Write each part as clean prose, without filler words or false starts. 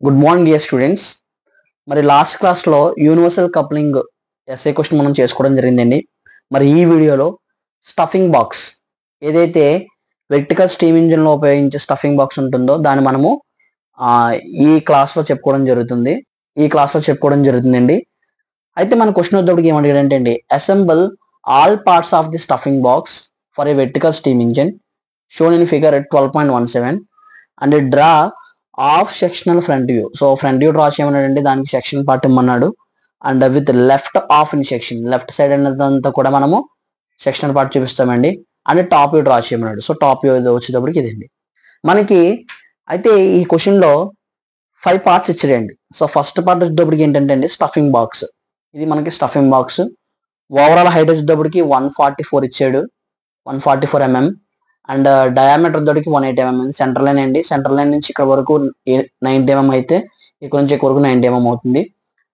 Good morning dear students. మరి last క్లాస్లో universal coupling SA question మనం చేసుకోవడం జరిగిందండి. మరి ఈ వీడియోలో స్టఫింగ్ బాక్స్ ఏదైతే వెర్టికల్ స్టీమ్ ఇంజిన్లో ఉపయోగించే స్టఫింగ్ బాక్స్ ఉంటుందో దాన్ని మనము ఈ క్లాస్లో చెప్పుకోవడం జరుగుతుందండి. అయితే మన క్వశ్చన్ వచ్చేటప్పటికి ఏమడిగాడంటే అండి, assemble all parts of the stuffing box for a vertical steam engine shown in figure 12.17 and draw of sectional front view. So front view draw చేయమన్నాడండి, దానికి సెక్షన్ పార్ట్ ఇమ్మన్నాడు. And with left of in section, left side అన్నదంతా కూడా మనము sectional part చూపిస్తామండి. And top view draw చేయమన్నాడు. So top view వచ్చేటప్పటికి ఇదండి మనకి. అయితే ఈ క్వశ్చన్లో 5 పార్ట్స్ ఇచ్చాడండి. సో ఫస్ట్ పార్ట్ వచ్చేటప్పటికి ఏంటంటే అండి, స్టఫింగ్ బాక్స్. ఇది మనకి స్టఫింగ్ బాక్స్. ఓవరాల్ హైట్ వచ్చేటప్పటికి 144 ఇచ్చాడు, 144 mm. అండ్ డయామీటర్ వచ్చేటప్పటికి 180 mm. సెంట్రల్ లైన్ అండి, సెంట్రల్ లైన్ నుంచి ఇక్కడ వరకు 90 mm అయితే ఇక్కడ నుంచి ఇక్కడ వరకు 90 mm అవుతుంది.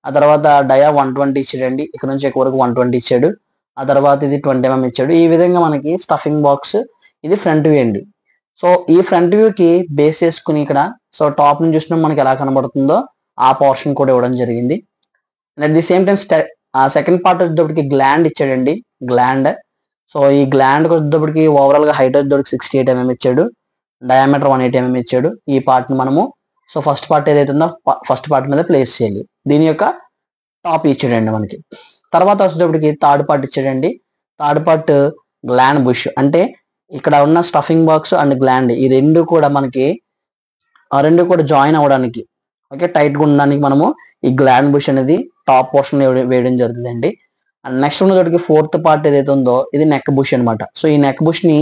ఆ తర్వాత డయా 120 ఇచ్చాడండి, ఇక్కడ నుంచి ఇక్కడ వరకు 120 ఇచ్చాడు. ఆ తర్వాత ఇది 20 mm ఇచ్చాడు. ఈ విధంగా మనకి స్టఫింగ్ బాక్స్ ఇది ఫ్రంట్ వ్యూ అండి. సో ఈ ఫ్రంట్ వ్యూకి బేస్ చేసుకుని ఇక్కడ సో టాప్ నుంచి చూసినా మనకి ఎలా కనబడుతుందో ఆ పోర్షన్ కూడా ఇవ్వడం జరిగింది. And at the same time second part వచ్చేటప్పటికి గ్లాండ్ ఇచ్చాడండి, గ్లాండ్. సో ఈ గ్లాండ్ వచ్చేటప్పటికి ఓవరాల్ గా హైట్ వచ్చేటప్పటికి 68 mm ఇచ్చాడు, డయామీటర్ 180 mm ఇచ్చాడు. ఈ పార్ట్ ని మనము సో ఫస్ట్ పార్ట్ ఏదైతే ఉందో ఫస్ట్ పార్ట్ మీద ప్లేస్ చేయాలి. దీని యొక్క టాప్ ఇచ్చాడండి మనకి. తర్వాత వచ్చేటప్పటికి థర్డ్ పార్ట్ ఇచ్చాడండి. థర్డ్ పార్ట్ గ్లాండ్ బుష్, అంటే ఇక్కడ ఉన్న స్టఫింగ్ బాక్స్ అండ్ గ్లాండ్ ఈ రెండు కూడా మనకి జాయిన్ అవ్వడానికి, ఓకే, టైట్ గా ఉండడానికి మనము ఈ గ్లాండ్ బుష్ అనేది టాప్ పోర్షన్ వేయడం జరుగుతుందండి. అండ్ నెక్స్ట్ ఉన్నప్పటికి ఫోర్త్ పార్ట్ ఏదైతే ఉందో ఇది నెక్ బుష్ అనమాట. సో ఈ నెక్ బుష్ ని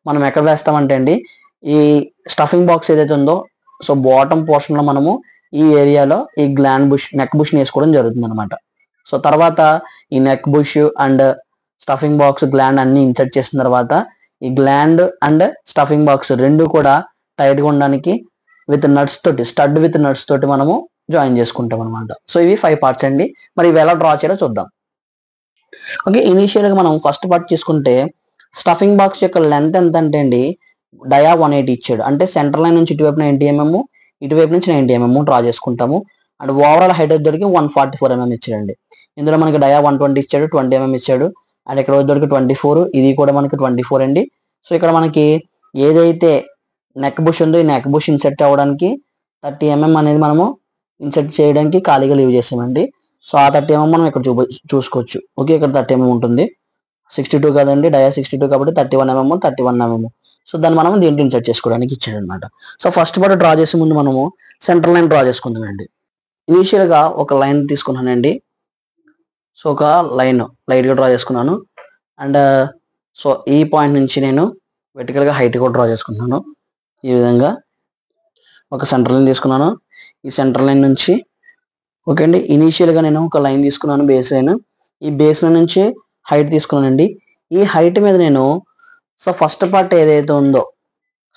మనం ఎక్కడ వేస్తామంటే అండి, ఈ స్టఫింగ్ బాక్స్ ఏదైతే ఉందో సో బాటమ్ పోర్షన్ లో మనము ఈ ఏరియాలో ఈ నెక్ బుష్ ని వేసుకోవడం జరుగుతుంది అనమాట. సో తర్వాత ఈ neck bush and stuffing box gland అన్ని ఇన్సర్ట్ చేసిన తర్వాత ఈ గ్లాండ్ అండ్ స్టఫింగ్ బాక్స్ రెండు కూడా టైట్ గా ఉండడానికి స్టడ్ విత్ నట్స్ తోటి మనము జాయిన్ చేసుకుంటాం అనమాట. సో ఇవి 5 పార్ట్స్ అండి. మరి ఇవి ఎలా డ్రా చేయాలో చూద్దాం. ఓకే, ఇనీషియల్ గా మనం ఫస్ట్ పార్ట్ చూసుకుంటే స్టఫింగ్ బాక్స్ యొక్క లెంత్ ఎంత అంటే అండి, డయా 180 ఇచ్చాడు. అంటే సెంటర్ లైన్ నుంచి ఇటువైపు 90 mm, ఇటువైపు నుంచి 90 mm డ్రా చేసుకుంటాము. అండ్ ఓవరాల్ హైట్ వచ్చేసరికి 144 mm ఇచ్చాడండి. ఇందులో మనకి డయా 120 ఇచ్చాడు, 20 mm ఇచ్చాడు. అండ్ ఇక్కడ వచ్చేసరికి 24, ఇది కూడా మనకి 24 అండి. సో ఇక్కడ మనకి ఏదైతే నెక్ బుష్ ఉందో ఈ నెక్ బుష్ ఇన్సెట్ అవ్వడానికి 30 mm అనేది మనము ఇన్సెట్ చేయడానికి ఖాళీగా లీవ్ చేసామండి. సో ఆ 30 mm మనం ఇక్కడ చూసుకోవచ్చు. ఓకే, ఇక్కడ 30 mm ఉంటుంది, 62 కదండి, డయా 62 కాబట్టి 31 mm. సో దాన్ని మనం దీంట్లో ఇన్సర్ట్ చేసుకోవడానికి ఇచ్చాడు అనమాట. సో ఫస్ట్ పార్ట్ డ్రా చేసే ముందు మనము సెంట్రల్ లైన్ డ్రా చేసుకుందామండి. ఇనీషియల్ గా ఒక లైన్ తీసుకున్నానండి. సో ఒక లైన్ లైట్ గా డ్రా చేసుకున్నాను. అండ్ సో ఈ పాయింట్ నుంచి నేను వెర్టికల్ గా హైట్ కూడా డ్రా చేసుకుంటున్నాను. ఈ విధంగా ఒక సెంట్రల్ లైన్ తీసుకున్నాను. ఈ సెంట్రల్ లైన్ నుంచి ఓకే అండి, ఇనీషియల్ గా నేను ఒక లైన్ తీసుకున్నాను, బేస్ లైన్. ఈ బేస్ లైన్ నుంచి హైట్ తీసుకున్నానండి. ఈ హైట్ మీద నేను సో ఫస్ట్ పార్ట్ ఏదైతే ఉందో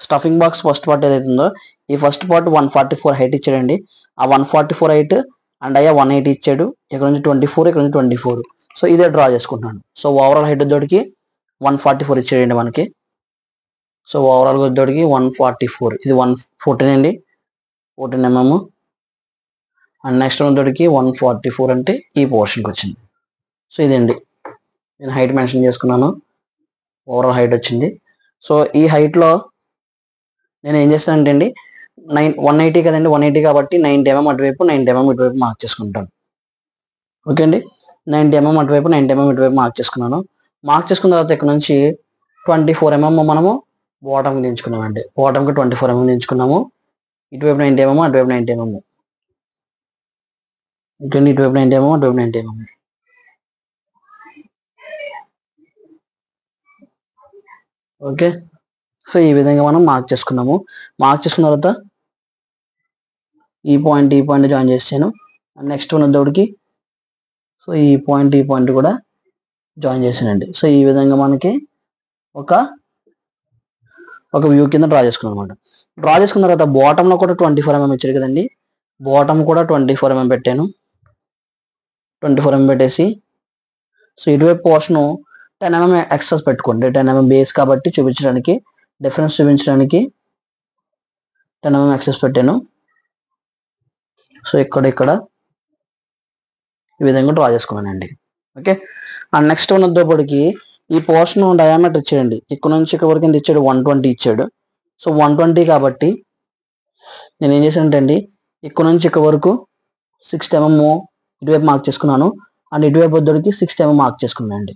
స్టఫింగ్ బాక్స్ ఫస్ట్ పార్ట్ ఏదైతే ఉందో ఈ ఫస్ట్ పార్ట్ 144 హైట్ ఇచ్చాడండి. ఆ 144 హైట్ అండ్ అయ్యా 180 ఇచ్చాడు. ఇక్కడ నుంచి 24, ఇక్కడ నుంచి 24. సో ఇదే డ్రా చేసుకుంటున్నాను. సో ఓవరాల్ హైట్ వచ్చేటికి 144 ఇచ్చాడండి మనకి. సో ఓవరాల్ గా వచ్చేటికి 144, ఇది 114 అండి, 14 mm. అండ్ నెక్స్ట్ వచ్చేటికి 144 అంటే ఈ పోర్షన్కి వచ్చింది. సో ఇదండి నేను హైట్ మెన్షన్ చేసుకున్నాను, ఓవరాల్ హైట్ వచ్చింది. సో ఈ హైట్ లో నేను ఏం చేస్తానంటే అండి 180 కదండి, 180 కాబట్టి 90 mm అటువైపు 90 mm ఇటువైపు మార్క్ చేసుకుంటాను. ఓకే అండి, 90 mm అటువైపు 90 mm ఇటువైపు మార్క్ చేసుకున్నాను. మార్క్ చేసుకున్న తర్వాత ఇక్కడ నుంచి 24 mm మనము బాటంకి దించుకున్నామండి. బాటంకి 24 mm దించుకున్నాము. ఇటువైపు 90 mm అటువైపు 90 mm. ఓకే అండి, ఇటువైపు 90 mm అటువైపు 90 mm. ఓకే, సో ఈ విధంగా మనం మార్క్ చేసుకున్నాము. మార్క్ చేసుకున్న తర్వాత ఈ పాయింట్ జాయిన్ చేసాను. నెక్స్ట్ ఉన్నదోడికి సో ఈ పాయింట్ కూడా జాయిన్ చేసానండి. సో ఈ విధంగా మనకి ఒక వ్యూ కింద డ్రా చేసుకున్నాం అనమాట. డ్రా చేసుకున్న తర్వాత బాటంలో కూడా 24 mm ఇచ్చారు కదండి, బాటమ్ కూడా 24 mm పెట్టాను. 24 mm పెట్టేసి సో ఇటువైపు పోర్షన్ 10 mm ఎక్సెస్ పెట్టుకోండి. 10 mm బేస్ కాబట్టి చూపించడానికి, డిఫరెన్స్ చూపించడానికి 10 mm ఎక్సెస్ పెట్టాను. సో ఇక్కడ ఈ విధంగా డ్రా చేసుకున్నానండి. ఓకే, అండ్ నెక్స్ట్ ఉన్నప్పటికి ఈ పోర్షన్ డయామీటర్ ఇచ్చాడండి. ఇక్కడ నుంచి ఇక్కడ వరకు ఎంత ఇచ్చాడు, 120 ఇచ్చాడు. సో 120 కాబట్టి నేను ఏం చేశానంటే అండి, ఇక్కడ నుంచి ఇక్కడ వరకు 60 mm ఇటువైపు మార్క్ చేసుకున్నాను. అండ్ ఇటువైపు వద్దడికి 60 mm మార్క్ చేసుకున్నాను అండి.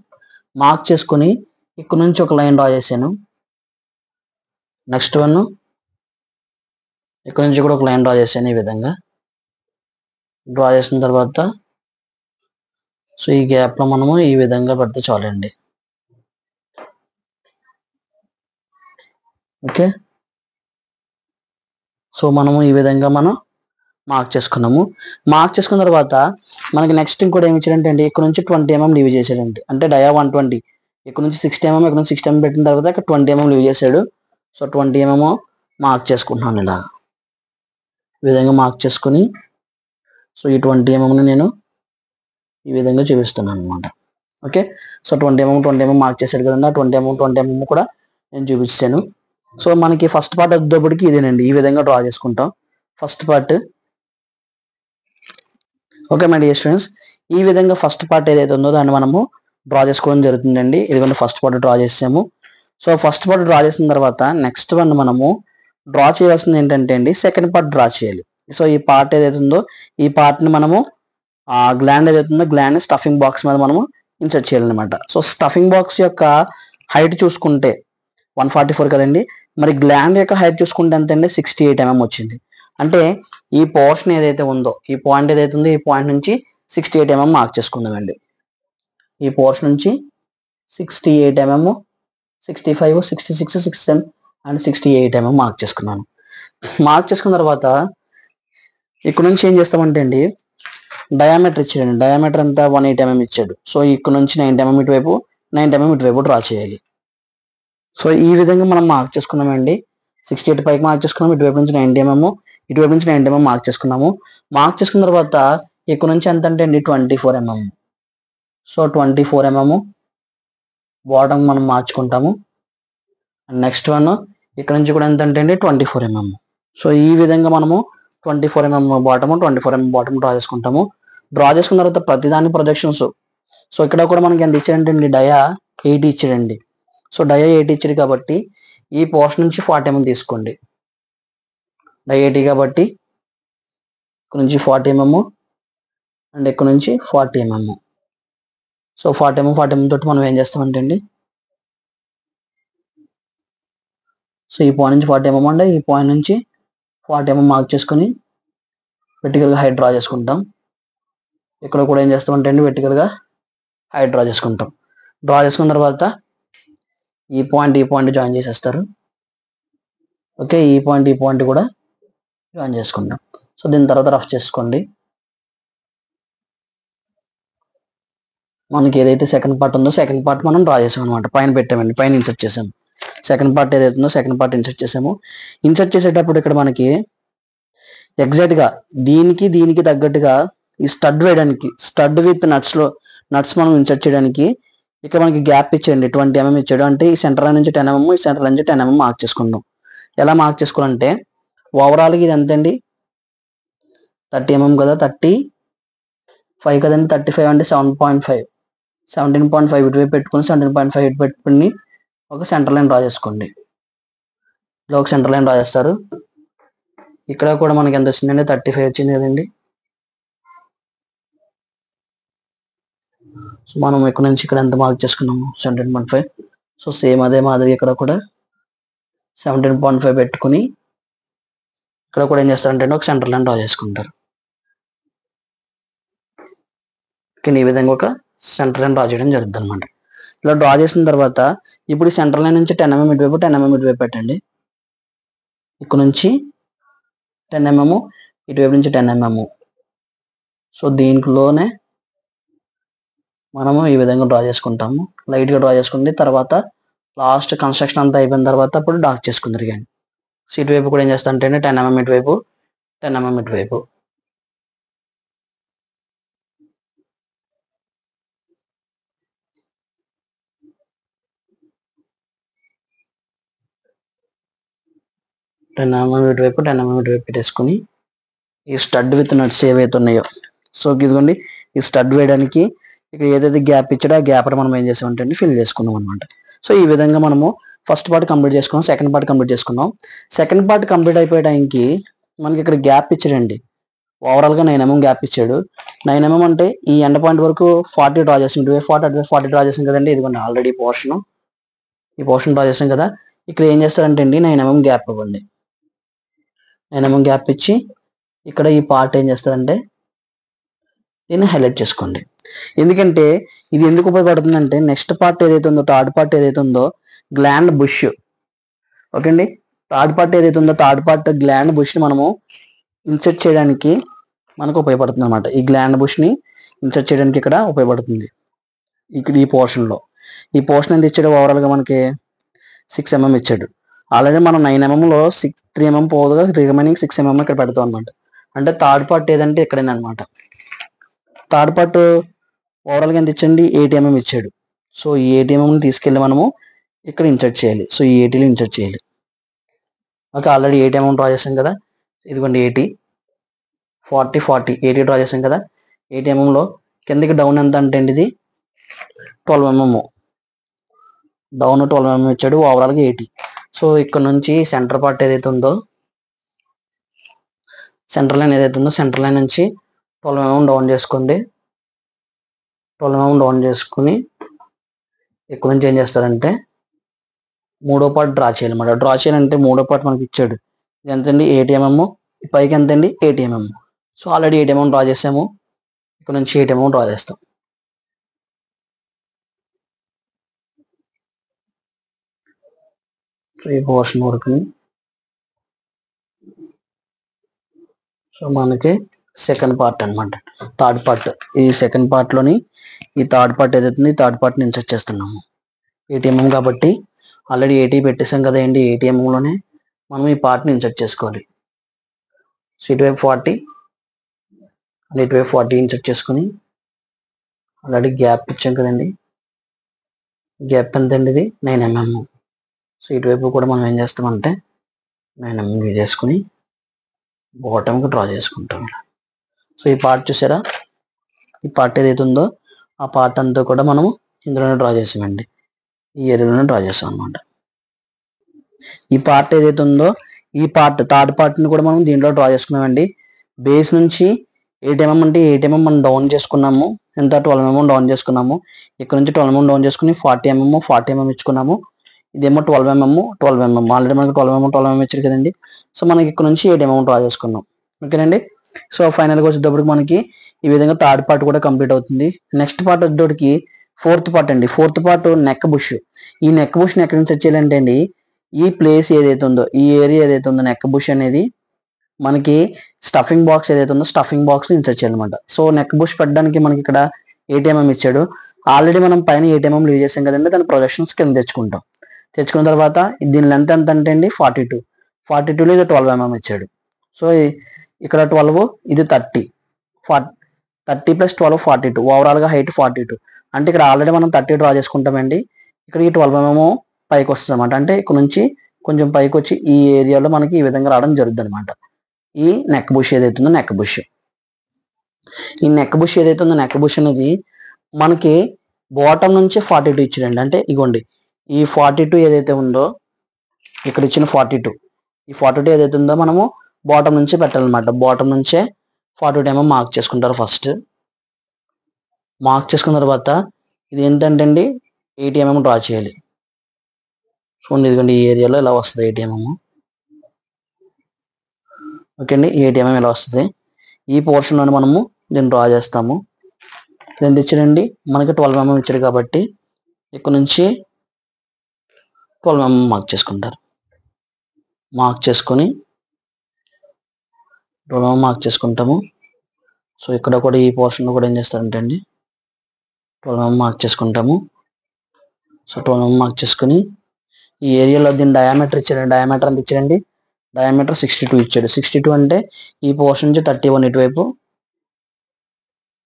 మార్క్ చేసుకుని ఇక్కడ నుంచి ఒక లైన్ డ్రా చేశాను. నెక్స్ట్ వన్ ఇక్కడ నుంచి కూడా ఒక లైన్ డ్రా చేశాను. ఈ విధంగా డ్రా చేసిన తర్వాత సో ఈ గ్యాప్లో మనము ఈ విధంగా పెడితే చాలండి. ఓకే, సో మనము ఈ విధంగా మనం మార్క్ చేసుకున్నాము. మార్క్ చేసుకున్న తర్వాత మనకి నెక్స్ట్ ఇంకోటి ఏమి ఇచ్చాడంటే అండి, ఇక్కడ నుంచి 20 mm లీవ్ చేశాడండి. అంటే డయా 120, ఇక్కడ నుంచి 60 mm, ఇక్కడ నుంచి 60 mm పెట్టిన తర్వాత ఇక్కడ 20 mm లీవ్ చేశాడు. సో 20 mm మార్క్ చేసుకుంటున్నాను ఇలా ఈ విధంగా మార్క్ చేసుకుని, సో ఈ 20 mm నేను ఈ విధంగా చూపిస్తున్నాను అనమాట. ఓకే, సో 20 mm మార్క్ చేశాడు కదండి. 20 mm కూడా నేను చూపించాను. సో మనకి ఫస్ట్ పార్ట్ వచ్చేటప్పటికి ఇదేనండి, ఈ విధంగా డ్రా చేసుకుంటాం first part. Okay my dear students, ఈ విధంగా ఫస్ట్ పార్ట్ ఏదైతే ఉందో దాన్ని మనము డ్రా చేసుకోవడం జరుగుతుందండి. ఇదిగోండి ఫస్ట్ పార్ట్ డ్రా చేసాము. సో ఫస్ట్ పార్ట్ డ్రా చేసిన తర్వాత నెక్స్ట్ వన్ మనము డ్రా చేయాల్సింది ఏంటంటే అండి, సెకండ్ పార్ట్ డ్రా చేయాలి. సో ఈ పార్ట్ ఏదైతే ఉందో ఈ పార్ట్ని మనము గ్లాండ్ ఏదైతే ఉందో గ్లాండ్ స్టఫింగ్ బాక్స్ మీద మనము ఇన్సర్ట్ చేయాలన్నమాట. సో స్టఫింగ్ బాక్స్ యొక్క హైట్ చూసుకుంటే 144 కదండి, మరి గ్లాండ్ యొక్క హైట్ చూసుకుంటే ఎంత అండి, 68 mm వచ్చింది. అంటే ఈ పోర్షన్ ఏదైతే ఉందో ఈ పాయింట్ ఏదైతే ఉందో ఈ పాయింట్ నుంచి 68 mm మార్క్ చేసుకుందామండి. ఈ పోర్షన్ నుంచి 68 mm, 65, 66, 67 అండ్ 68 mm మార్క్ చేసుకున్నాను. మార్క్ చేసుకున్న తర్వాత ఇక్కడ నుంచి ఏం చేస్తామంటే అండి, డయామీటర్ ఇచ్చాడండి. డయామీటర్ అంతా 180 mm ఇచ్చాడు. సో ఇక్కడ నుంచి 90 mm ఇటువైపు, 90 mm ఇటువైపు డ్రా చేయాలి. సో ఈ విధంగా మనం మార్క్ చేసుకున్నామండి. 68 పైకి మార్క్ చేసుకున్నాము, ఇటువైపు నుంచి 90 mm, ఇటువైపు నుంచి 90 mm మార్క్ చేసుకున్నాము. మార్క్ చేసుకున్న తర్వాత ఇక్కడ నుంచి ఎంత అంటే అండి 24 mm. సో 24 mm బాటమ్ మనం మార్చుకుంటాము. నెక్స్ట్ వన్ ఇక్కడ నుంచి కూడా ఎంత అంటే అండి 24 mm. సో ఈ విధంగా మనము 24 mm bottom 24 mm bottom draw చేసుకుంటాము. డ్రా చేసుకున్న తర్వాత ప్రతిదాని ప్రొజెక్షన్స్. సో ఇక్కడ కూడా మనకి ఎంత ఇచ్చాడంటే అండి, డయా 80 ఇచ్చాడండి. సో డయా 80 ఇచ్చాడు కాబట్టి ఈ పోర్షన్ నుంచి 40 mm తీసుకోండి. డయా 80 కాబట్టి ఇక్కడ నుంచి 40 mm అండ్ ఇక్కడ నుంచి 40 mm. సో 40 mm తోటి మనం ఏం చేస్తామంటే అండి, సో ఈ పాయింట్ నుంచి 40 mm అంటే ఈ పాయింట్ నుంచి 40 mm మార్క్ చేసుకుని వెర్టికల్గా హైట్ డ్రా చేసుకుంటాం. ఇక్కడ కూడా ఏం చేస్తామంటే అండి వెర్టికల్గా హైట్ డ్రా చేసుకుంటాం. డ్రా చేసుకున్న తర్వాత ఈ పాయింట్ జాయిన్ చేసేస్తారు. ఓకే, ఈ పాయింట్ కూడా జాయిన్ చేసుకుంటాం. సో దీని తర్వాత రఫ్ చేసుకోండి. మనకి ఏదైతే సెకండ్ పార్ట్ ఉందో సెకండ్ పార్ట్ మనం డ్రా చేసాం అనమాట. పైన పెట్టామండి, పైన ఇన్సర్ట్ చేసాము. సెకండ్ పార్ట్ ఏదైతే ఉందో సెకండ్ పార్ట్ ఇన్సర్ట్ చేసాము. ఇన్సర్ట్ చేసేటప్పుడు ఇక్కడ మనకి ఎగ్జాక్ట్ గా దీనికి తగ్గట్టుగా ఈ స్టడ్ వేయడానికి, స్టడ్ విత్ నట్స్ మనం ఇన్సర్ట్ చేయడానికి ఇక్కడ మనకి గ్యాప్ ఇచ్చేయండి 20 mm ఇచ్చాడు. అంటే ఈ సెంటర్ లైన్ నుంచి 10 mm, ఈ సెంటర్ లైన్ నుంచి 10 mm మార్క్ చేసుకుందాం. ఎలా మార్క్ చేసుకోవాలంటే ఓవరాల్గా ఇది ఎంత అండి 30 mm కదా, 35 కదండి, 35 అంటే 7.5, 17.5 ఇటువైపు పెట్టుకుని 17.5 ఇటు పెట్టుకుని ఒక సెంటర్ లైన్ డ్రా చేసుకోండి. ఇలా ఒక సెంటర్ లైన్ డ్రా చేస్తారు. ఇక్కడ కూడా మనకి ఎంత వచ్చిందండి 35 వచ్చింది కదండి. సో మనం ఇక్కడ నుంచి ఇక్కడ ఎంత మార్క్ చేసుకున్నాము 17.5. సో సేమ్ అదే మాదిరి ఇక్కడ కూడా 17.5 పెట్టుకుని ఇక్కడ కూడా ఏం చేస్తారంటే ఒక సెంటర్ లైన్ డ్రా చేసుకుంటారు. ఈ విధంగా ఒక సెంటర్ లైన్ డ్రా చేయడం జరుగుతుంది అనమాట. ఇలా డ్రా చేసిన తర్వాత ఇప్పుడు ఈ సెంటర్ లైన్ నుంచి 10 mm ఇటువైపు, 10 mm ఇటువైపు పెట్టండి. ఇక్కడ నుంచి 10 mm, ఇటువైపు నుంచి 10 mm. సో దీంట్లోనే మనము ఈ విధంగా డ్రా చేసుకుంటాము. లైట్గా డ్రా చేసుకుంటే తర్వాత లాస్ట్ కన్స్ట్రక్షన్ అంతా అయిపోయిన తర్వాత అప్పుడు డార్క్ చేసుకుందరు. కానీ సో ఇటువైపు కూడా ఏం చేస్తారంటే 10 mm ఇటువైపు, 10 mm ఇటువైపు. ఇటువైపు 10 mm ఇటువైపు పెట్టేసుకుని ఈ స్టడ్ విత్ నట్స్ ఏవైతే ఉన్నాయో, సో ఇదిగోండి ఈ స్టడ్ వేయడానికి ఇక్కడ ఏదైతే గ్యాప్ ఇచ్చాడో ఆ గ్యాప్ మనం ఏం చేసామంటే ఫిల్ చేసుకున్నాం అనమాట. సో ఈ విధంగా మనము ఫస్ట్ పార్ట్ కంప్లీట్ చేసుకున్నాం, సెకండ్ పార్ట్ కంప్లీట్ చేసుకున్నాం. సెకండ్ పార్ట్ కంప్లీట్ అయిపోయే టైంకి మనకి ఇక్కడ గ్యాప్ ఇచ్చాడండి. ఓవరాల్గా 9 mm గ్యాప్ ఇచ్చాడు. 9 mm అంటే ఈ ఎండ్ పాయింట్ వరకు 40 డ్రా చేసాం, 40 డ్రా చేసాం కదండి. ఇదిగోండి ఆల్రెడీ ఈ పోర్షన్ డ్రా చేసాం కదా. ఇక్కడ ఏం చేస్తారంటే అండి 9 mm గ్యాప్ ఇవ్వండి. 9 mm గ్యాప్ ఇచ్చి ఇక్కడ ఈ పార్ట్ ఏం చేస్తారంటే దీన్ని హైలైట్ చేసుకోండి. ఎందుకంటే ఇది ఎందుకు ఉపయోగపడుతుందంటే నెక్స్ట్ పార్ట్ ఏదైతే ఉందో, థర్డ్ పార్ట్ ఏదైతే ఉందో గ్లాండ్ బుష్, ఓకే అండి, థర్డ్ పార్ట్ ఏదైతే ఉందో థర్డ్ పార్ట్ గ్లాండ్ బుష్ని మనము ఇన్సర్ట్ చేయడానికి మనకు ఉపయోగపడుతుంది అనమాట. ఈ గ్లాండ్ బుష్ని ఇన్సర్ట్ చేయడానికి ఇక్కడ ఉపయోగపడుతుంది. ఇక్కడ ఈ పోర్షన్లో ఈ పోర్షన్ ఎంత ఇచ్చాడు, ఓవరాల్గా మనకి 6 mm ఇచ్చాడు. ఆల్రెడీ మనం 9 mmలో 3 mm పోదుగా రిమైనింగ్ 6 mm ఇక్కడ పెడతాం అనమాట. అంటే థర్డ్ పార్ట్ ఏదంటే ఇక్కడేనా అనమాట. థర్డ్ పార్ట్ ఓవరాల్గా ఎంత ఇచ్చండి 8 mm ఇచ్చాడు. సో ఈ 8 mm తీసుకెళ్ళి మనము ఇక్కడ ఇన్సర్ట్ చేయాలి. సో ఈ 80లో ఇన్సర్ట్ చేయాలి. ఓకే, ఆల్రెడీ 8 mm డ్రా చేసాం కదా. ఇదిగోండి 80 40 40 80 డ్రా చేసాం కదా. 8 mmలో కిందకి డౌన్ ఎంత అంటే అండి ఇది 12 mm, డౌన్ 12 mm ఇచ్చాడు, ఓవరాల్గా 80. సో ఇక్కడ నుంచి సెంటర్ పార్ట్ ఏదైతే ఉందో, సెంటర్ లైన్ ఏదైతే ఉందో సెంటర్ లైన్ నుంచి 12 mm డౌన్ చేసుకోండి. 12 mm డౌన్ చేసుకుని ఇక్కడ నుంచి ఏం చేస్తారంటే మూడో పార్ట్ డ్రా చేయాలన్నమాట. డ్రా చేయాలంటే మూడో పార్ట్ మనకి ఇచ్చాడు. ఇది ఎంతండి 80 mm, పైకి ఎంతండి 80 mm. So already 8 mm draw చేసాము. ఇక్కడ నుంచి 8 mm డ్రా చేస్తాం. ఈ పోర్షన్ వరకు. సో మనకి సెకండ్ పార్ట్ అనమాట, థర్డ్ పార్ట్. ఈ సెకండ్ పార్ట్లోని ఈ థర్డ్ పార్ట్ ఏదైతుంది ఈ థర్డ్ పార్ట్ని ఇన్సర్ట్ చేస్తున్నాము. 80 mm కాబట్టి ఆల్రెడీ 80 పెట్టేసాం కదండి. 80 mmలోనే మనం ఈ పార్ట్ని ఇన్సర్ట్ చేసుకోవాలి. సో ఇటువైపు 40 అండ్ ఇటువైపు 40 ఇన్సర్ట్ చేసుకుని ఆల్రెడీ గ్యాప్ ఇచ్చాం కదండి. గ్యాప్ ఎంతండి ఇది 9 mm. సో ఇటువైపు కూడా మనం ఏం చేస్తామంటే 9 mm చేసుకుని బాటమ్కి డ్రా చేసుకుంటాం. సో ఈ పార్ట్ చూసారా, ఈ పార్ట్ ఏదైతే ఉందో ఆ పార్ట్ అంతా కూడా మనము ఇందులోనే డ్రా చేసామండి. ఈ ఏరియాలోనే డ్రా చేసాం అనమాట. ఈ పార్ట్ ఏదైతే ఉందో ఈ పార్ట్ థర్డ్ పార్ట్ని కూడా మనం దీంట్లో డ్రా చేసుకున్నామండి. బేస్ నుంచి 8 mm అంటే 8 mm మనం డౌన్ చేసుకున్నాము. ఎంత 12 mm డౌన్ చేసుకున్నాము. ఇక్కడ నుంచి 12 mm డౌన్ చేసుకుని 40 mm ఇచ్చుకున్నాము. ఇదేమో 12 mm ఆల్రెడీ మనకి 12 mm ఇచ్చారు కదండి. సో మనకి ఇక్కడ నుంచి 8 mm డ్రా చేసుకున్నాం. ఓకేనండి. సో ఫైనల్గా వచ్చేటప్పటికి మనకి ఈ విధంగా థర్డ్ పార్ట్ కూడా కంప్లీట్ అవుతుంది. నెక్స్ట్ పార్ట్ వచ్చేటప్పటికి ఫోర్త్ పార్ట్ అండి. Fourth part neck bush. ఈ నెక్ బుష్ని ఎక్కడి నుంచి వచ్చేయాలంటే అండి ఈ ప్లేస్ ఏదైతే ఉందో ఈ ఏరియా ఏదైతే ఉందో నెక్ బుష్ అనేది మనకి స్టఫింగ్ బాక్స్ ఏదైతే ఉందో స్టఫింగ్ బాక్స్ ఇన్సర్ట్ చేయాలన్నమాట. సో నెక్ బుష్ పెట్టడానికి మనకి ఇక్కడ 8 mm ఇచ్చాడు. ఆల్రెడీ మనం పైన 8 mm లీవ్ చేసాం కదండి. దాని ప్రొజెక్షన్స్ కింద తెచ్చుకున్న తర్వాత దీని లెంత్ ఎంత అంటే అండి 42లో ఇది 12 mm ఇచ్చాడు. సో ఇక్కడ 12 ఇది 30 + 12 42, ఓవరాల్గా హైట్ 42. అంటే ఇక్కడ ఆల్రెడీ మనం 30 డ్రా చేసుకుంటామండి. ఇక్కడ ఈ 12 mm పైకి వస్తుంది అనమాట. అంటే ఇక్కడ నుంచి కొంచెం పైకి వచ్చి ఈ ఏరియాలో మనకి ఈ విధంగా రావడం జరుగుతుంది అనమాట. ఈ నెక్ బుష్ ఏదైతే ఉందో నెక్ బుష్. ఈ నెక్ బుష్ ఏదైతే ఉందో నెక్ బుష్ అనేది మనకి బాటమ్ నుంచి 42 ఇచ్చాడండి. అంటే ఇగోండి ఈ 42 ఏదైతే ఉందో ఇక్కడ ఇచ్చిన 42, ఈ 42 ఏదైతే ఉందో మనము బాటమ్ నుంచి పెట్టాలన్నమాట. బాటమ్ నుంచే 42 mm మార్క్ చేసుకుంటారు. ఫస్ట్ మార్క్ చేసుకున్న తర్వాత ఇది ఏంటంటే అండి 80 mm డ్రా చేయాలి. చూడండి ఇదిగోండి ఈ ఏరియాలో ఇలా వస్తుంది 80 mm. ఓకే అండి, 80 mm ఇలా వస్తుంది. ఈ పోర్షన్లోనే మనము దీన్ని డ్రా చేస్తాము. ఎంత ఇచ్చాడండి మనకి 12 mm ఇచ్చాడు కాబట్టి ఇక్కడ నుంచి 12 mm మార్క్ చేసుకుంటారు. మార్క్ చేసుకొని 12 mm మార్క్ చేసుకుంటాము. సో ఇక్కడ కూడా ఈ పోర్షన్లో కూడా ఏం చేస్తారంటే అండి 12 mm మార్క్ చేసుకుంటాము. సో 12 mm మార్క్ చేసుకుని ఈ ఏరియాలో దీని డయామీటర్ ఇచ్చాడు. డయామీటర్ ఎంత ఇచ్చాడండి, డయామీటర్ 62 ఇచ్చాడు. 62 అంటే ఈ పోర్షన్ నుంచి 31 ఇటువైపు,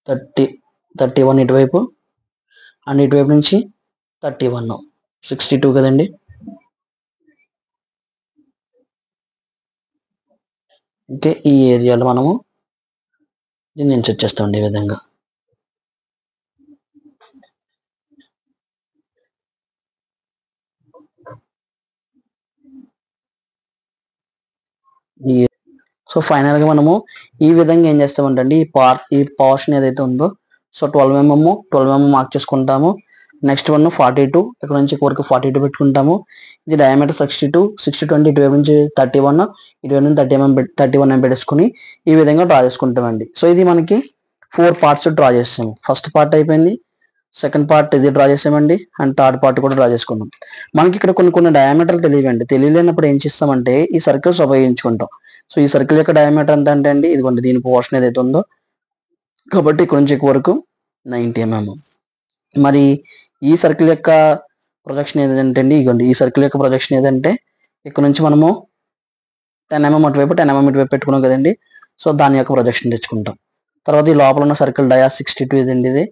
31 ఇటువైపు అండ్ ఇటువైపు నుంచి 31, 62 కదండి. ఓకే, ఈ ఏరియాలో మనము దీన్ని ఇన్సర్ట్ చేస్తామండి ఈ విధంగా. సో ఫైనల్గా మనము ఈ విధంగా ఏం చేస్తామంటే అండి, ఈ పోర్షన్ ఏదైతే ఉందో, సో 12 mm మార్క్ చేసుకుంటాము. నెక్స్ట్ 42, ఇక్కడ నుంచి వరకు 42 పెట్టుకుంటాము. ఇది డయామీటర్ 62, 60-20 ఇటువైపు నుంచి 31, ఇటువైపు నుంచి 31 పెట్టేసుకుని ఈ విధంగా డ్రా చేసుకుంటామండి. సో ఇది మనకి 4 పార్ట్స్ డ్రా చేస్తాము. ఫస్ట్ పార్ట్ అయిపోయింది, సెకండ్ పార్ట్ ఇది డ్రా చేసామండి, అండ్ థర్డ్ పార్ట్ కూడా డ్రా చేసుకున్నాం. మనకి ఇక్కడ కొన్ని డయామీటర్లు తెలియవండి. తెలియలేనప్పుడు ఏం చేస్తామంటే ఈ సర్కిల్స్ ఉపయోగించుకుంటాం. సో ఈ సర్కిల్ యొక్క డయామీటర్ ఎంత అంటే అండి, ఇదిగోండి దీని పోర్షన్ ఏదైతే ఉందో, కాబట్టి ఇక్కడ నుంచి ఎక్కువ వరకు 90 mm. మరి ఈ సర్కిల్ యొక్క ప్రొజెక్షన్ ఏదంటే అండి, ఇదిగోండి ఈ సర్కిల్ యొక్క ప్రొజెక్షన్ ఏదంటే, ఇక్కడ నుంచి మనము 10 mm అటువైపు 10 mm ఇటువైపు పెట్టుకున్నాం కదండి. సో దాని యొక్క ప్రొజెక్షన్ తెచ్చుకుంటాం. తర్వాత ఈ లోపల ఉన్న సర్కిల్ డయా 62 ఇదండి.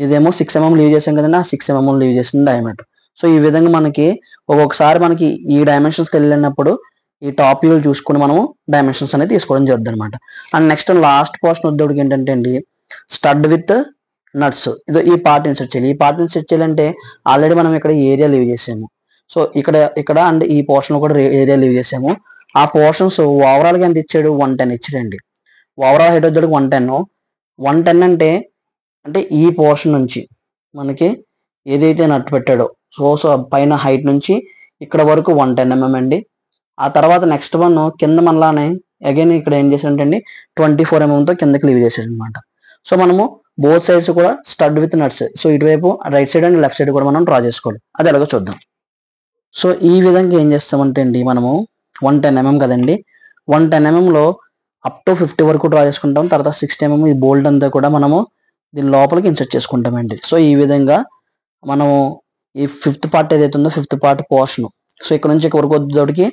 ఇదేమో 6 mm లీవ్ చేసాం కదండి, ఆ 6 mm లీవ్ చేసిన డయామీటర్. సో ఈ విధంగా మనకి ఒక్కొక్కసారి మనకి ఈ డైమెన్షన్స్కి వెళ్ళినప్పుడు ఈ టాప్ వ్యూ చూసుకుని మనము డైమెన్షన్స్ అనేది తీసుకోవడం జరుగుతుంది అనమాట. అండ్ నెక్స్ట్ లాస్ట్ పోర్షన్ వచ్చేటప్పటికి ఏంటంటే అండి, స్టడ్ విత్ నట్స్. ఇది ఈ పార్ట్ ఇన్సర్ట్ చేయాలి. ఈ పార్ట్ ఇన్సర్ట్ చేయాలంటే ఆల్రెడీ మనం ఇక్కడ ఏరియా లీవ్ చేసాము. సో ఇక్కడ అండ్ ఈ పోర్షన్ కూడా ఏరియా లీవ్ చేసాము. ఆ పోర్షన్స్ ఓవరాల్గా ఎంత ఇచ్చాడు, 110 ఇచ్చాడండి. ఓవరాల్ హైట్ వచ్చేటప్పుడు 110 అంటే ఈ పోర్షన్ నుంచి మనకి ఏదైతే నట్టు పెట్టాడో, సో పైన హైట్ నుంచి ఇక్కడ వరకు 110 mm అండి. ఆ తర్వాత నెక్స్ట్ కింద మనలానే అగైన్ ఇక్కడ ఏం చేశాడంటే అండి 24 mm తో కిందకి లీవ్ చేశాడు అనమాట. సో మనము బోత్ సైడ్స్ కూడా స్టడ్ విత్ నట్స్, సో ఇటువైపు right side and left side కూడా మనం డ్రా చేసుకోవాలి. అది ఎలాగో చూద్దాం. సో ఈ విధంగా ఏం చేస్తామంటే అండి, మనము 110 mm కదండి, 110 mm లో అప్ టు 50 వరకు డ్రా చేసుకుంటాం. తర్వాత 60 mm ఈ బోల్ట్ అంతా కూడా మనము దీని లోపలికి ఇన్సర్ట్ చేసుకుంటామండి. సో ఈ విధంగా మనము ఈ ఫిఫ్త్ పార్ట్ ఏదైతే ఉందో, ఫిఫ్త్ పార్ట్ పోర్షన్, సో ఇక్కడ నుంచి వరకు వచ్చేటప్పటికి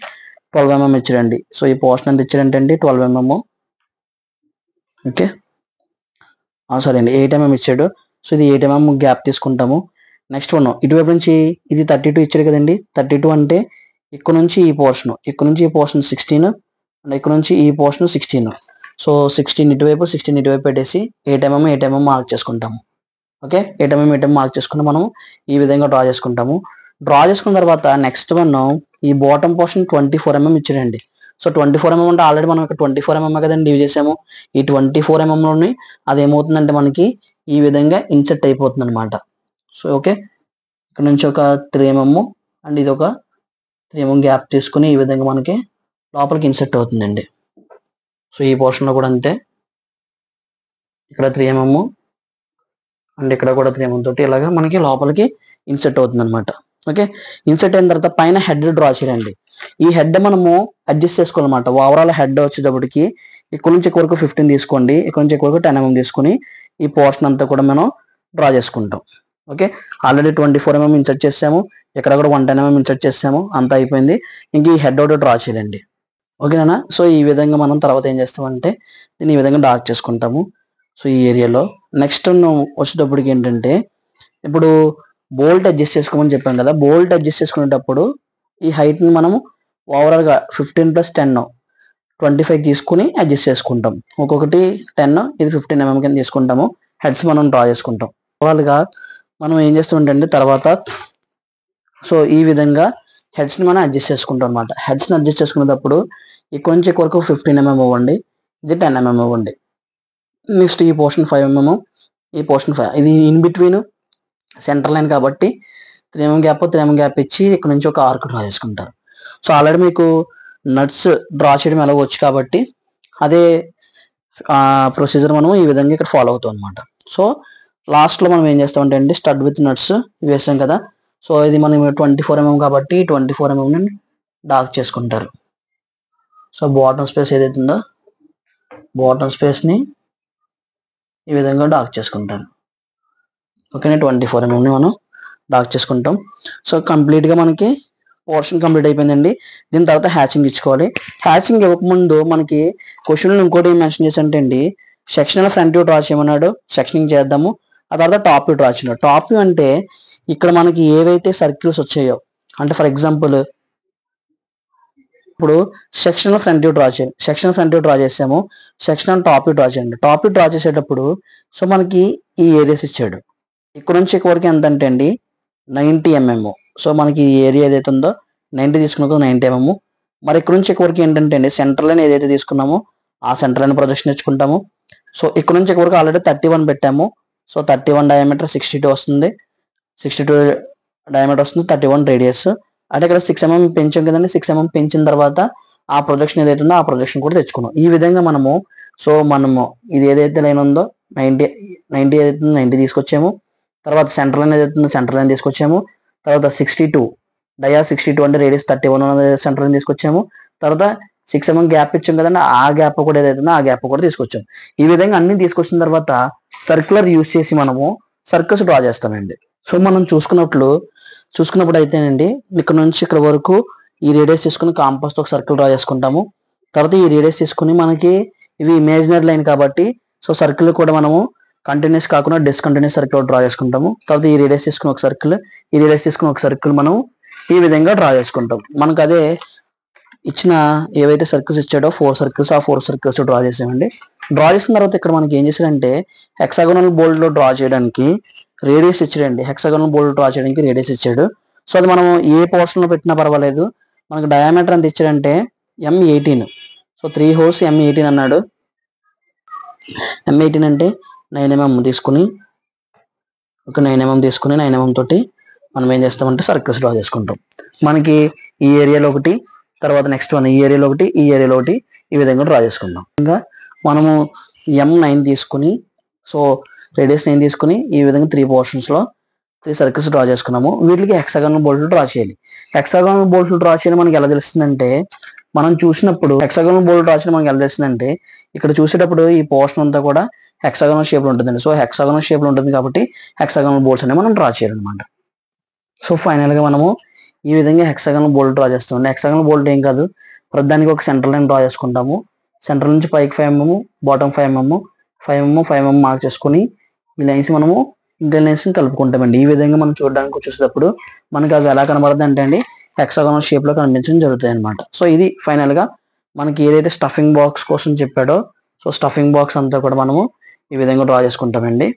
12 mm ఇచ్చాడండి. సో ఈ పోర్షన్ ఎంత ఇచ్చాడంటే అండి 12 mm, ఓకే సరే అండి 8 mm ఇచ్చాడు. సో ఇది 8 mm గ్యాప్ తీసుకుంటాము. నెక్స్ట్ ఇటువైపు నుంచి ఇది 32 ఇచ్చాడు కదండి. 32 అంటే ఇక్కడ నుంచి ఈ పోర్షన్ 16, అండ్ ఇక్కడ నుంచి ఈ పోర్షన్ 16. సో 16 ఇటువైపు పెట్టేసి 8 mm మార్క్ చేసుకుంటాము. ఓకే 8 mm మార్క్ చేసుకుని మనం ఈ విధంగా డ్రా చేసుకుంటాము. డ్రా చేసుకున్న తర్వాత నెక్స్ట్ ఈ బాటమ్ పోర్షన్ 24 mm ఇచ్చాడండి. సో 24 mm అంటే ఆల్రెడీ మనం ఇక్కడ 24 mm కదండి లీవ్ చేసాము. ఈ 24 mm లోని అది ఏమవుతుందంటే మనకి ఈ విధంగా ఇన్సెట్ అయిపోతుంది అనమాట. సో ఓకే ఇక్కడ నుంచి ఒక 3 mm అండ్ ఇది ఒక 3 mm గ్యాప్ తీసుకుని ఈ విధంగా మనకి లోపలికి ఇన్సెట్ అవుతుందండి. సో ఈ పోర్షన్ లో కూడా అంతే, ఇక్కడ 3 mm అండ్ ఇక్కడ కూడా 3 mm తోటి ఇలాగా మనకి లోపలికి ఇన్సెట్ అవుతుంది అనమాట. ఓకే ఇన్సెట్ అయిన తర్వాత పైన హెడ్ డ్రా చేయండి. ఈ హెడ్ మనము అడ్జస్ట్ చేసుకోవాలన్నమాట. ఓవరాల్ హెడ్ వచ్చేటప్పటికి ఇక్కడ నుంచి వరకు 15 తీసుకోండి, ఇక్కడ నుంచి వరకు 10 mm తీసుకుని ఈ పోర్షన్ అంతా కూడా మనం డ్రా చేసుకుంటాం. ఓకే ఆల్రెడీ 24 mm ఇన్సర్ట్ చేసాము, ఇక్కడ కూడా 110 mm ఇన్సర్ట్ చేసాము, అంతా అయిపోయింది. ఇంక ఈ హెడ్ ఒకటి డ్రా చేయండి. ఓకేనా. సో ఈ విధంగా మనం తర్వాత ఏం చేస్తామంటే దీన్ని ఈ విధంగా డార్క్ చేసుకుంటాము. సో ఈ ఏరియాలో నెక్స్ట్ వచ్చేటప్పటికి ఏంటంటే, ఇప్పుడు బోల్ట్ అడ్జస్ట్ చేసుకోమని చెప్పాం కదా. బోల్ట్ అడ్జస్ట్ చేసుకునేటప్పుడు ఈ హైట్ ని మనము ఓవరాల్ గా 15 + 10 25 తీసుకుని అడ్జస్ట్ చేసుకుంటాం. ఒక్కొక్కటి 10, ఇది 15 mm కింద తీసుకుంటాము. హెడ్స్ మనం డ్రా చేసుకుంటాం. ఓవరాల్ గా మనం ఏం చేస్తామంటే తర్వాత సో ఈ విధంగా హెడ్స్ ని మనం అడ్జస్ట్ చేసుకుంటాం అనమాట. హెడ్స్ ని అడ్జస్ట్ చేసుకునేటప్పుడు ఇక్కడ నుంచి వరకు 15 mm ఇవ్వండి, ఇది 10 mm ఇవ్వండి. నెక్స్ట్ ఈ పోర్షన్ 5 mm, ఈ పోర్షన్ 5, ఇది ఇన్ బిట్వీన్ సెంటర్ లైన్ కాబట్టి 3 mm గ్యాప్ ఇచ్చి ఇక్కడ నుంచి ఒక ఆర్క్ డ్రా చేసుకుంటారు. సో ఆల్రెడీ మీకు నట్స్ డ్రా చేయడం ఎలా వచ్చు కాబట్టి అదే ప్రొసీజర్ మనం ఈ విధంగా ఇక్కడ ఫాలో అవుతాం అనమాట. సో లాస్ట్ లో మనం ఏం చేస్తామంటే అండి స్టడ్ విత్ నట్స్ వేసాం కదా. సో ఇది మనం 24 mm కాబట్టి 24 mm ని డార్క్ చేసుకుంటారు. సో బాటమ్ స్పేస్ ఏదైతే ఉందో బాటమ్ స్పేస్ ని ఈ విధంగా డార్క్ చేసుకుంటారు. ఓకేనా 24 mm ని మనం డార్క్ చేసుకుంటాం. సో కంప్లీట్ గా మనకి పోర్షన్ కంప్లీట్ అయిపోయిందండి. దీని తర్వాత హ్యాచింగ్ ఇచ్చుకోవాలి. హ్యాచింగ్ ఇవ్వకముందు మనకి క్వశ్చన్లో ఇంకోటి ఏం మెన్షన్ చేసంటే అండి, సెక్షనల్ ఫ్రంట్ వ్యూ డ్రా చేయమన్నాడు, సెక్షనింగ్ చేద్దాము. ఆ తర్వాత టాప్ వ్యూ డ్రా చేయమన్నాడు. టాప్ వ్యూ అంటే ఇక్కడ మనకి ఏవైతే సర్కిల్స్ వచ్చాయో, అంటే ఫర్ ఎగ్జాంపుల్ ఇప్పుడు సెక్షన్ ఫ్రంట్ వ్యూ డ్రా చేయండి. సెక్షన్ ఫ్రంట్ వ్యూ డ్రా చేసాము. సెక్షన్ టాప్ వ్యూ డ్రా చేయండి. టాప్ వ్యూ డ్రా చేసేటప్పుడు సో మనకి ఈ ఏరియాస్ ఇచ్చాడు. ఇక్కడ నుంచి ఇక్కడ వరకు ఎంత అంటే అండి 90 mm. సో మనకి ఈ ఏరియా ఏదైతే ఉందో 90 తీసుకున్నాం 90 mm. మరి ఇక్కడ నుంచి ఇక్కడ వరకు ఏంటంటే అండి సెంటర్ లైన్ ఏదైతే తీసుకున్నామో ఆ సెంటర్ లైన్ ప్రొజెక్షన్ ఇచ్చుకుంటాము. సో ఇక్కడ నుంచి ఇక్కడ వరకు ఆల్రెడీ 31 పెట్టాము. సో 31 డయామీటర్ 62 వస్తుంది. 62 డయామీటర్ వస్తుంది, 31 రేడియస్. అంటే ఇక్కడ 6 mm పెంచాం కదండి. 6 mm పెంచిన తర్వాత ఆ ప్రొజెక్షన్ ఏదైతే ఉందో ఆ ప్రొజెక్షన్ కూడా తెచ్చుకున్నాం. ఈ విధంగా మనము ఇది ఏదైతే లైన్ ఉందో 90 ఏదైతే 90 తీసుకొచ్చాము. తర్వాత సెంటర్ లైన్ ఏదైతే ఉందో సెంటర్ లైన్ తీసుకొచ్చాము. తర్వాత 62 డయా 62 అంటే రేడియస్ 31 సెంటర్ లైన్ తీసుకొచ్చాము. తర్వాత 6 mm గ్యాప్ ఇచ్చాం కదండి. ఆ గ్యాప్ కూడా ఏదైతే ఉందో ఆ గ్యాప్ కూడా తీసుకొచ్చాం. ఈ విధంగా అన్ని తీసుకొచ్చిన తర్వాత సర్క్యులర్ యూస్ చేసి మనము సర్కిల్స్ డ్రా చేస్తామండి. సో మనం చూసుకున్నప్పుడు అయితేనండి ఇక్కడ నుంచి ఇక్కడ వరకు ఈ రేడియస్ తీసుకుని కాంపాస్ తో ఒక సర్కిల్ డ్రా చేసుకుంటాము. తర్వాత ఈ రేడియస్ తీసుకుని మనకి ఇవి ఇమేజినరీ లైన్ కాబట్టి సో సర్కిల్ కూడా మనము కంటిన్యూస్ కాకుండా డిస్కంటిన్యూస్ సర్కిల్ డ్రా చేసుకుంటాము. తర్వాత ఈ రేడియస్ తీసుకుని ఒక సర్కిల్, ఈ రేడియస్ తీసుకుని ఒక సర్కిల్ మనం ఈ విధంగా డ్రా చేసుకుంటాం. మనకు అదే ఇచ్చిన ఏవైతే సర్కిల్స్ ఇచ్చాడో 4 సర్కిల్స్, ఆ 4 సర్కిల్స్ డ్రా చేసామండి. డ్రా చేసిన తర్వాత ఇక్కడ మనకి ఏం చేశాడంటే హెక్సాగోనల్ బోల్డ్ లో డ్రా చేయడానికి రేడియస్ ఇచ్చాడండి. హెక్సాగోనల్ బోల్డ్ డ్రా చేయడానికి రేడియస్ ఇచ్చాడు. సో అది మనం ఏ పోర్షన్ లో పెట్టినా పర్వాలేదు. మనకి డయామీటర్ ఎంత ఇచ్చాడంటే M18. సో 3 హోల్స్ M18 అన్నాడు. M18 అంటే 9 mm తీసుకుని 9 mm తీసుకుని 9 mm తోటి మనం ఏం చేస్తామంటే సర్కిల్స్ డ్రా చేసుకుంటాం. మనకి ఈ ఏరియాలో ఒకటి, తర్వాత నెక్స్ట్ వన్ ఈ ఏరియాలో ఒకటి, ఈ ఏరియాలో ఒకటి, ఈ విధంగా డ్రా చేసుకుందాం. ఇంకా మనము M9 తీసుకుని సో రేడియస్ 9 తీసుకుని ఈ విధంగా 3 పోర్షన్స్ లో 3 సర్కిల్స్ డ్రా చేసుకున్నాము. వీటికి హెక్సాగోనల్ బోల్ట్లు డ్రా చేయాలి. హెక్సాగోనల్ బోల్ట్లు డ్రా చేయడం మనకి ఎలా తెలుస్తుందంటే మనం చూసినప్పుడు హెక్సాగోనల్ బోల్ట్ డ్రా చేయడం మనకి ఎలా తెలుస్తుందంటే ఇక్కడ చూసేటప్పుడు ఈ పోర్షన్ అంతా కూడా హెక్సాగోనల్ షేప్ లో ఉంటుందండి. సో హెక్సాగోనల్ షేప్ లో ఉంటుంది కాబట్టి హెక్సాగోనల్ బోల్ట్స్ అనేవి మనం డ్రా చేయాలన్నమాట. సో ఫైనల్ గా మనము ఈ విధంగా హెక్సాగోనల్ బోల్ట్ డ్రా చేస్తామండి. హెక్సాగోనల్ బోల్ట్ ఏం కాదు, ప్రతిదానికి ఒక సెంటర్ లైన్ డ్రా చేసుకుంటాము. సెంటర్ నుంచి పైకి 5 mm, bottom 5 mm, 5 mm, 5 mm mark చేసుకుని ఈ లైన్స్ మనము ఇంకా లైన్స్ కలుపుకుంటామండి. ఈ విధంగా మనం చూడడానికి చూసేటప్పుడు మనకి అవి ఎలా కనబడుతుంది అంటే అండి హెక్సాగోనల్ షేప్ లో కనిపించడం జరుగుతాయి అనమాట. సో ఇది ఫైనల్ గా మనకి ఏదైతే స్టఫింగ్ బాక్స్ కోసం చెప్పాడో సో స్టఫింగ్ బాక్స్ అంతా కూడా మనము ఈ విధంగా డ్రా చేసుకుంటామండి.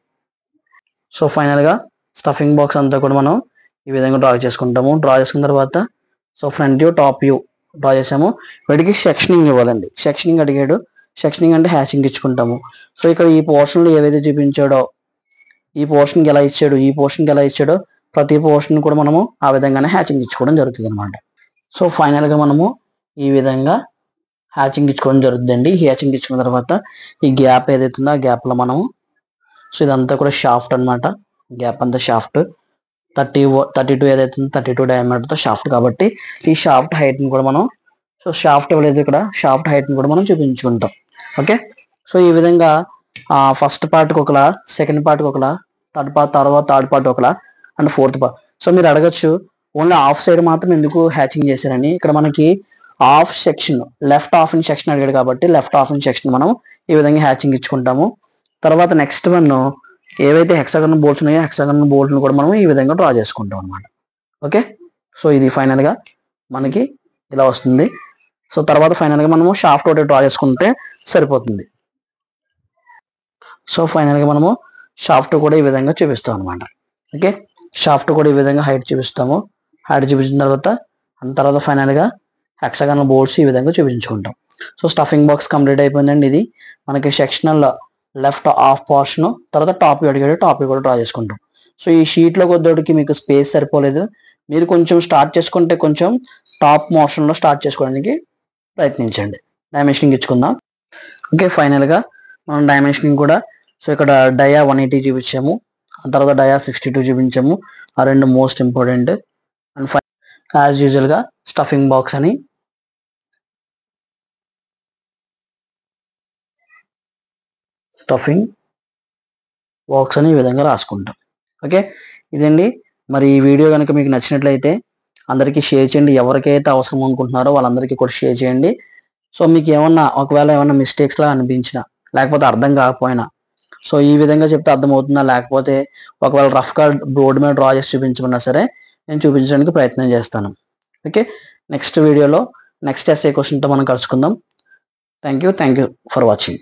సో ఫైనల్ గా స్టఫింగ్ బాక్స్ అంతా కూడా మనం ఈ విధంగా డ్రా చేసుకుంటాము. డ్రా చేసుకున్న తర్వాత so front view, top view draw చేసాము. వీటికి సెక్షనింగ్ ఇవ్వాలండి. సెక్షనింగ్ అడిగాడు. సెక్షనింగ్ అంటే హ్యాచింగ్ ఇచ్చుకుంటాము. సో ఇక్కడ ఈ పోర్షన్ లో ఏవైతే చూపించాడో ఈ పోర్షన్ కి ఎలా ఇచ్చాడు, ఈ పోర్షన్ కి ఎలా ఇచ్చాడో ప్రతి పోర్షన్ కూడా మనము ఆ విధంగానే హ్యాచింగ్ ఇచ్చుకోవడం జరుగుతుంది అనమాట. సో ఫైనల్ గా మనము ఈ విధంగా హ్యాచింగ్ ఇచ్చుకోవడం జరుగుతుందండి. హ్యాచింగ్ ఇచ్చుకున్న తర్వాత ఈ గ్యాప్ ఏదైతే ఉందో ఆ గ్యాప్ లో మనము సో ఇదంతా కూడా షాఫ్ట్ అనమాట. గ్యాప్ అంతా షాఫ్ట్ 32 ఏదైతే ఉందో 32 డయామీటర్ తో షాఫ్ట్ కాబట్టి ఈ షాఫ్ట్ హైట్ ని కూడా మనం సో షాఫ్ట్ ఇవ్వలేదు ఇక్కడ, షాఫ్ట్ హైట్ ని కూడా మనం చూపించుకుంటాం. ఓకే, సో ఈ విధంగా ఫస్ట్ పార్ట్కి ఒకలా, సెకండ్ పార్ట్కి ఒకలా, థర్డ్ పార్ట్ ఒకలా అండ్ ఫోర్త్ పార్ట్. సో మీరు అడగచ్చు ఓన్లీ హాఫ్ సైడ్ మాత్రం ఎందుకు హ్యాచింగ్ చేశారని. ఇక్కడ మనకి half section, left half in section అడిగాడు కాబట్టి లెఫ్ట్ హాఫ్ ఇన్ సెక్షన్ మనం ఈ విధంగా హ్యాచింగ్ ఇచ్చుకుంటాము. తర్వాత నెక్స్ట్ వన్ ఏవైతే హెక్సాగోనల్ బోల్ట్స్ ఉన్నాయో హెక్సాగోనల్ బోల్ట్ని కూడా మనం ఈ విధంగా డ్రా చేసుకుంటాం అనమాట. ఓకే, సో ఇది ఫైనల్ గా మనకి ఇలా వస్తుంది. సో తర్వాత ఫైనల్ గా మనము షాఫ్ట్ ఒకటి డ్రా చేసుకుంటే సరిపోతుంది. సో ఫైనల్ గా మనము షాఫ్ట్ కూడా ఈ విధంగా చూపిస్తాం అనమాట. ఓకే, షాఫ్ట్ కూడా ఈ విధంగా హైట్ చూపిస్తాము. హైట్ చూపించిన తర్వాత ఫైనల్ గా హెక్సాగోనల్ బోల్ట్స్ ఈ విధంగా చూపించుకుంటాం. సో స్టఫింగ్ బాక్స్ కంప్లీట్ అయిపోయిందండి. ఇది మనకి సెక్షనల్ లెఫ్ట్ హాఫ్ పోర్షన్, తర్వాత టాప్ అడిగాడు, టాప్ కూడా డ్రా చేసుకుంటాం. సో ఈ షీట్ లో కొద్దికి మీకు స్పేస్ సరిపోలేదు, మీరు కొంచెం స్టార్ట్ చేసుకుంటే కొంచెం టాప్ మోషన్ లో స్టార్ట్ చేసుకోవడానికి ప్రయత్నించండి. డైమెన్షనింగ్ ఇచ్చుకుందాం. ఓకే, ఫైనల్ గా మనం డైమెన్షనింగ్ కూడా సో ఇక్కడ డయా 180 చూపించాము, ఆ తర్వాత డయా 62 చూపించాము. ఆ రెండు most important. And as usual గా స్టఫింగ్ బాక్స్ అని ఈ విధంగా రాసుకుంటాం. ఓకే, ఇదండి. మరి ఈ వీడియో కనుక మీకు నచ్చినట్లయితే అందరికీ షేర్ చేయండి. ఎవరికైతే అవసరం అనుకుంటున్నారో వాళ్ళందరికీ కూడా షేర్ చేయండి. సో మీకు ఒకవేళ ఏమన్నా మిస్టేక్స్ లా అనిపించినా లేకపోతే అర్థం కాకపోయినా సో ఈ విధంగా చెప్తే అర్థమవుతుందా, లేకపోతే ఒకవేళ రఫ్ గా బోర్డు మీద డ్రా చేసి చూపించమన్నా సరే నేను చూపించడానికి ప్రయత్నం చేస్తాను. ఓకే, నెక్స్ట్ వీడియోలో నెక్స్ట్ ఎస్ఏ క్వశ్చన్తో మనం కలుసుకుందాం. Thank you for watching.